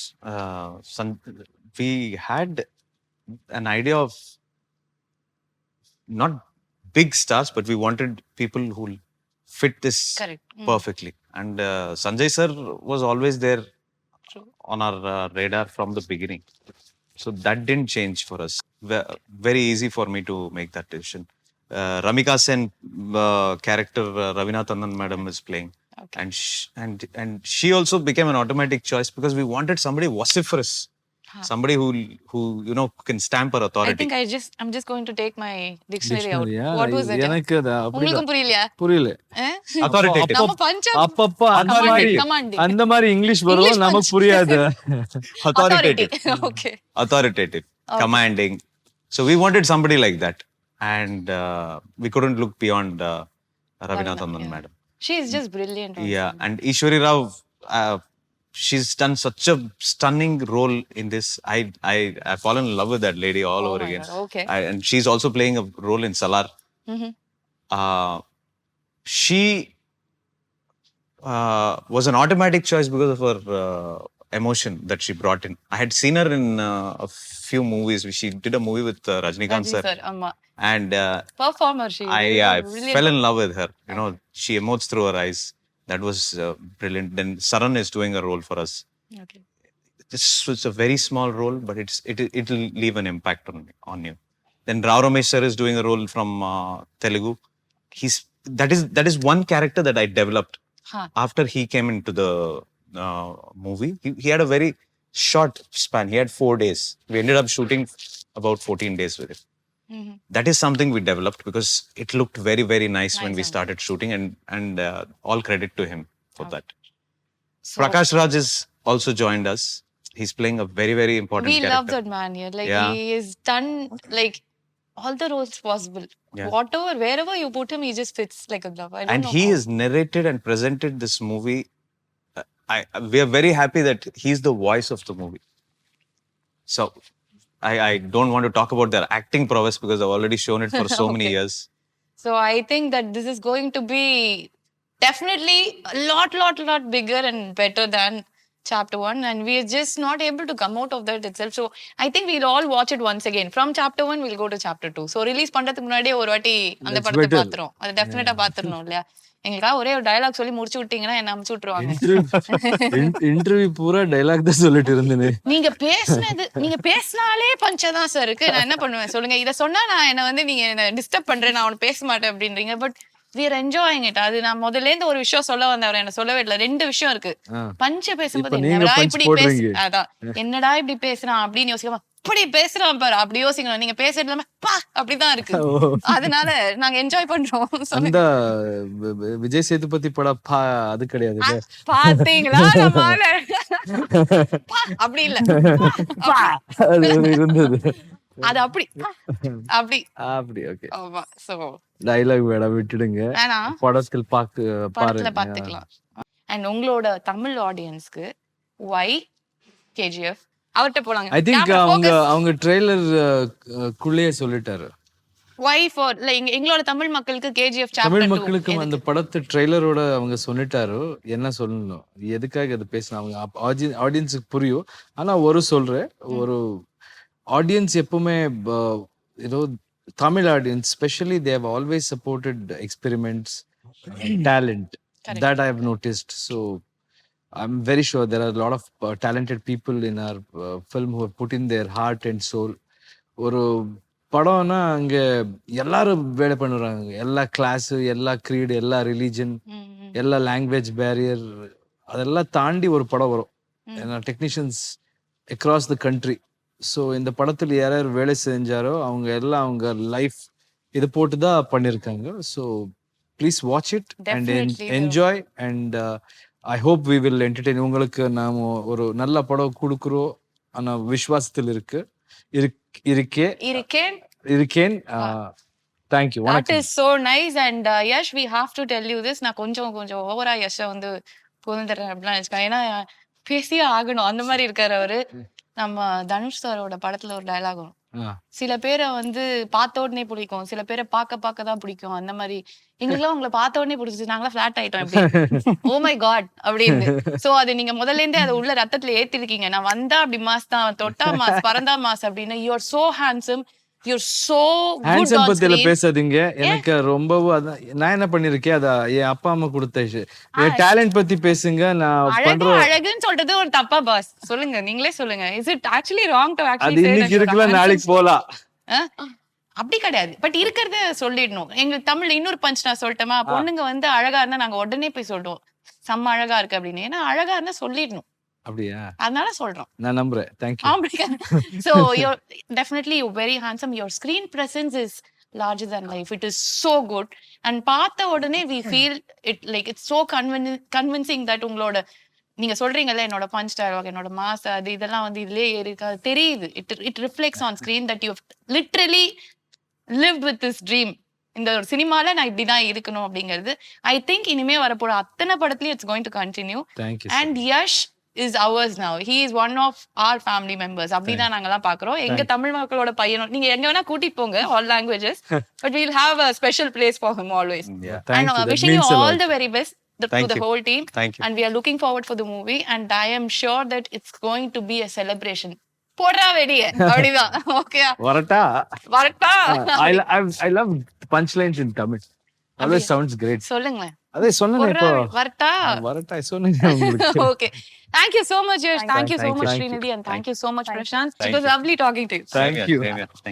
We had an idea of not big stars, but we wanted people who fit this Correct. perfectly. And Sanjay sir was always there. True. On our radar from the beginning. So that didn't change for us. Very easy for me to make that decision. Ramika Sen character Ravina Tandon madam is playing. Okay. And she also became an automatic choice because we wanted somebody vociferous. Somebody who can stamp her authority. I think I'm just going to take my dictionary out. Yeah, What was it? எனக்கு அது உங்களுக்கும் புரியலையா? புரியல. Authoritative. நம்ம பஞ்சம் அப்பப்ப அந்த மாதிரி இங்கிலீஷ் வரும், நமக்கு புரியாது. Authoritative. Okay. Authoritative. Commanding. So we wanted somebody like that. And we couldn't look beyond Ravina Tandon madam. She is just brilliant. Also. Yeah, and Ishwari Rao, she's done such a stunning role in this. I've fallen in love with that lady all over again. God. Okay. And she's also playing a role in Salar. She was an automatic choice because of her emotion that she brought in. I had seen her in a few movies. She did a movie with Rajnikant sir. Amma. And Performer she. I Brilliant. fell in love with her. She emotes through her eyes. That was brilliant. Then Saran is doing a role for us. Okay. This was a very small role, but it'll leave an impact on you. Then Rao Ramesh sir is doing a role from Telugu. That is one character that I developed after he came into the movie. He had a very short span. He had 4 days. We ended up shooting about 14 days with him. That is something we developed because it looked very, very nice when we started shooting, and all credit to him for that. So, Prakash Raj is also joined us. He's playing a very, very important we character. love that man here. Like he is done like all the roles possible. Whatever, wherever you put him, he just fits like a glove. I don't know He how. has narrated and presented this movie. We are very happy that he's the voice of the movie. So I don't want to talk about their acting prowess because I've already shown it for so many years. So I think that this is going to be definitely a lot bigger and better than chapter 1, and we are just not able to come out of that itself. So I think we'll all watch it once again. From chapter 1 we'll go to chapter 2. So release பண்றதுக்கு முன்னாடியே ஒரு வாட்டி அந்த படத்தை பாத்துறோம். அது டெஃபினட்டா பாத்துறணும் இல்லையா? எங்களுக்காக ஒரே ஒரு டயலாக் சொல்லி முடிச்சு விட்டீங்கன்னா என்ன அமுச்சு விட்டுருவாங்க. இன்டர்வியூ பூரா டயலாக் தான் சொல்லிட்டு இருந்தேன். நீங்க பேசினாலே பஞ்சதான் சார் இருக்கு. நான் என்ன பண்ணுவேன் சொல்லுங்க? இத சொன்னா நான் என்ன வந்து நீங்க என்ன டிஸ்டர்ப் பண்றேன், நான் அவனை பேச மாட்டேன் அப்படின்றீங்க. But we are enjoying it. அது நான் முதல்ல இருந்து ஒரு விஷயம் சொல்ல வந்தவர் என்ன சொல்லவே இல்லை. 2 விஷயம் இருக்கு. பஞ்ச பேசும்போது என்னடா இப்படி அதான் என்னடா இப்படி பேசுறான் அப்படின்னு யோசிக்காம இப்படி பேசுறான் பாரு அப்படி யோசிக்கணும். நீங்க பேசுறது இல்லாம பா அப்படிதான் இருக்கு. அதனால நாங்க என்ஜாய் பண்றோம். அந்த விஜய் சேதுபதி படம் அது கிடையாது. பாத்தீங்களா? அப்படி இல்ல இருந்தது. அது அப்படி ஓகே. ஆமா. சோ டயலாக் வேட விட்டுடுங்க. படத்தில் பாத்துக்கலாம். அண்ட் உங்களோட தமிழ் ஆடியன்ஸ்க்கு why KGF அவர்ட்ட போலாங்க. ஐ திங்க் அவங்க ட்ரெய்லர் குள்ளேயே சொல்லிட்டாரு. why for like எங்களோட தமிழ் மக்களுக்கு KGF chapter 2 தமிழ் மக்களுக்கு அந்த படத்து ட்ரெய்லரோட அவங்க சொல்லிட்டாரு என்ன சொல்லணும், எதுக்காக அது பேசணும், அவங்க ஆடியன்ஸுக்கு புரியும். ஆனா ஒரு ஆடியன்ஸ் எப்பவுமே ஏதோ Tamil audience specially they have always supported experiments, talent. That I have noticed. So I'm very sure there are a lot of talented people in our film who have put in their heart and soul. ஒரு படம்னா அங்க எல்லாரும் வேலை பண்ணுறாங்க. எல்லா class, எல்லா creed, எல்லா religion, எல்லா லாங்குவேஜ் பேரியர் அதெல்லாம் தாண்டி ஒரு படம் வரும். ஏன்னா technicians across the country. So இந்த படத்தில் யார் வேலை செஞ்சாரோ அவங்க எல்லாம் அவங்க லைஃப் இது போட்டு தான் பண்ணியிருக்காங்க. So please watch it and enjoy and I hope we will entertain. உங்களுக்கு நாம் ஒரு நல்ல படம் கொடுக்குறோம் ஆனா விசுவாசத்தில் இருக்கேன். Thank you. That is so nice. And Yash, we have to tell you this. நான் கொஞ்சம் ஓவரா யஷை வந்து புகழ்ந்துடுறேன் அப்படிலாம் வச்சுக்கேன். ஏன்னா பேசியே ஆகணும் அந்த மாதிரி இருக்காரு அவரு. நம்ம தனுஷ் சாரோட படத்துல ஒரு டயலாக் வரும். சில பேரை வந்து பார்த்த உடனே பிடிக்கும், சில பேரை பார்க்க தான் பிடிக்கும். அந்த மாதிரி எங்களுக்குலாம் உங்களை பார்த்த உடனே பிடிச்சிச்சு, நாங்களாம் ஃபிளாட் ஆயிட்டோம். ஓ மை காட் அப்படின்னு. சோ அது நீங்க முதல்ல இருந்தே அதை உள்ள ரத்தத்துல ஏத்திருக்கீங்க. நான் வந்தா அப்படி மாஸ் தான், தொட்டா மாஸ், பறந்தா மாஸ் அப்படின்னு. You are so handsome, you're so good on பத்தியில screen. பேசாதீங்க. எனக்கு ரொம்பவும் நான் என்ன பண்ணிருக்கேன், அத என் அப்பா அம்மா கொடுத்த டேலண்ட் பத்தி பேசுங்க. நான் பண்றேன் அழகுன்னு சொல்றது ஒரு தப்பா பாஸ்? சொல்லுங்க, நீங்களே சொல்லுங்க. is it actually wrong to actually அது இன்னைக்கு இருக்கலாம் நாளைக்கு போலாம்? அப்படி கிடையாது. பட் இருக்கிறத சொல்லிடணும். எங்களுக்கு தமிழ்ல இன்னொரு பஞ்ச் நான் சொல்லட்டுமா? பொண்ணுங்க வந்து அழகா இருந்தா நாங்க உடனே போய் சொல்றோம் செம்ம அழகா இருக்கு அப்படின்னு. ஏன்னா அழகா இருந்தா சொல்லிடணும். அப்படியா? அதனால சொல்றோம். நான் நம்புறேன். Thank you. So you're definitely very handsome. Your screen presence is larger than life. It is so good. And பார்த்த உடனே we feel it like it's so convincing that உங்களோட நீங்க சொல்றீங்கல்ல என்னோட பஞ்ச் டயலாக், என்னோட மாஸ், அது இதெல்லாம் வந்து இதுலயே இருக்கு, தெரியுது. It reflects on screen that you have literally lived with this dream. இந்த ஒரு சினிமால நான் இப்படிதான் இருக்கணும் அப்படிங்கிறது. I think இனிமே வரப்போற அத்தனை படத்துலயும் it's going to continue. Thank you. And Yash is ours now. He is one of our family members. அப்படிதான் நாங்கெல்லாம் பாக்குறோம். எங்க தமிழ் மக்களோட பையனும் நீங்க எங்க வேணா கூட்டிட்டு போங்க, all languages, but we'll have a special place for him always. Thank you. Wishing you all the very best to the whole team. Thank you. And we are looking forward for the movie, and I am sure that it's going to be a celebration. போடுறா வெடிய அப்படிதான். Okay வரட்டா. I love punchlines in Tamil. Always sounds great. சொல்லுங்களேன். அதே சொன்னேன் இப்போ. வரட்டா சொன்னேன் உங்களுக்கு. Okay. Thank you so much, Yash. Thank you so much, Srinidhi, and thank you so much, Prashanth. It was lovely talking to you. Thank you.